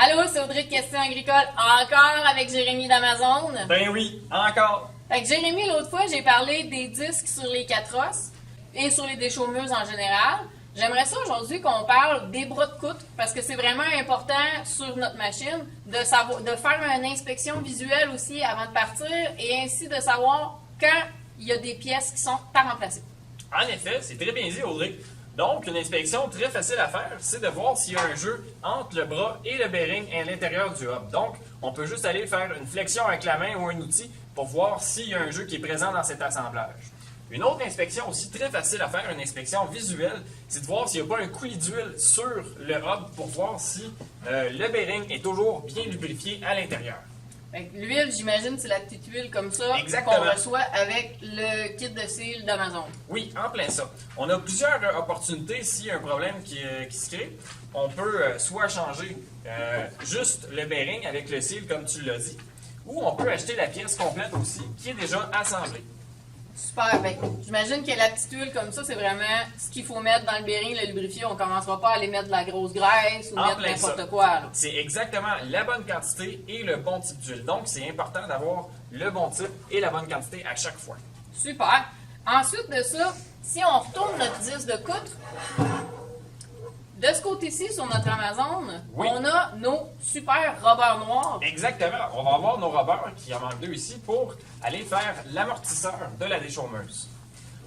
Allô, c'est Audrey de Questions Agricoles, encore avec Jérémy d'Amazon. Ben oui, encore. Fait que Jérémy, l'autre fois, j'ai parlé des disques sur les catros et sur les déchaumeuses en général. J'aimerais ça aujourd'hui qu'on parle des bras de coutre parce que c'est vraiment important sur notre machine de faire une inspection visuelle aussi avant de partir et ainsi de savoir quand il y a des pièces qui sont à remplacer. En effet, c'est très bien dit, Audrey. Donc, une inspection très facile à faire, c'est de voir s'il y a un jeu entre le bras et le bearing à l'intérieur du hub. Donc, on peut juste aller faire une flexion avec la main ou un outil pour voir s'il y a un jeu qui est présent dans cet assemblage. Une autre inspection aussi très facile à faire, une inspection visuelle, c'est de voir s'il n'y a pas un coulis d'huile sur le hub pour voir si le bearing est toujours bien lubrifié à l'intérieur. L'huile, j'imagine, c'est la petite huile comme ça Exactement. qu'on reçoit avec le kit de seal d'Amazon. Oui, en plein ça. On a plusieurs opportunités s'il y a un problème qui se crée. On peut soit changer juste le bearing avec le seal, comme tu l'as dit, ou on peut acheter la pièce complète aussi, qui est déjà assemblée. Super. J'imagine que la petite huile comme ça, c'est vraiment ce qu'il faut mettre dans le bearing, le lubrifier. On ne commencera pas à aller mettre de la grosse graisse ou En mettre plein n'importe ça. quoi. Là. C'est exactement la bonne quantité et le bon type d'huile. Donc, c'est important d'avoir le bon type et la bonne quantité à chaque fois. Super. Ensuite de ça, si on retourne notre disque de coutre, de ce côté-ci, sur notre Amazon, Oui. on a nos super robbers noirs. Exactement. On va avoir nos rubbers, qui en manque deux ici, pour aller faire l'amortisseur de la déchaumeuse.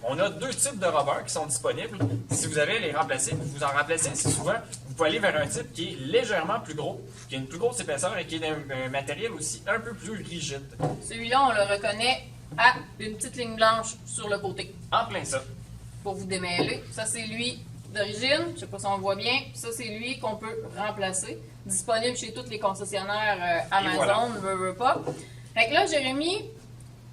On a deux types de rubbers qui sont disponibles. Si vous avez les remplacer, vous en remplacez assez souvent, vous pouvez aller vers un type qui est légèrement plus gros, qui a une plus grosse épaisseur et qui est un matériel aussi un peu plus rigide. Celui-là, on le reconnaît à une petite ligne blanche sur le côté. En plein ça. Pour vous démêler. Ça, c'est lui d'origine. Je ne sais pas si on le voit bien. Ça, c'est lui qu'on peut remplacer. Disponible chez tous les concessionnaires Amazon, veut pas. Fait que là, Jérémy,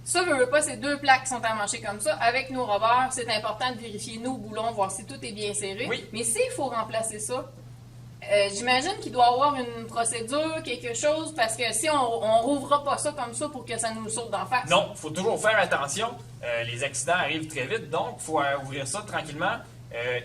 ça, veut pas, c'est deux plaques qui sont amanchées comme ça. Avec nos rubbers, c'est important de vérifier nos boulons, voir si tout est bien serré. Oui. Mais s'il faut remplacer ça, j'imagine qu'il doit y avoir une procédure, quelque chose, parce que si on rouvrira pas ça comme ça pour que ça nous saute d'en face. Non, il faut toujours faire attention. Les accidents arrivent très vite, donc il faut ouvrir ça tranquillement.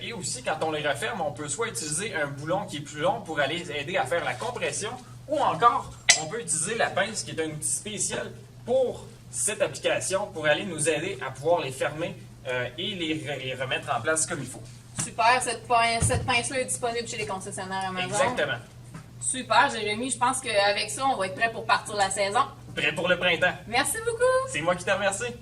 Et aussi, quand on les referme, on peut soit utiliser un boulon qui est plus long pour aller aider à faire la compression, ou encore, on peut utiliser la pince qui est un outil spécial pour cette application, pour aller nous aider à pouvoir les fermer et les remettre en place comme il faut. Super, cette pince-là est disponible chez les concessionnaires Amazon. Exactement. Super, Jérémy, je pense qu'avec ça, on va être prêt pour partir la saison. Prêt pour le printemps. Merci beaucoup! C'est moi qui te remercie.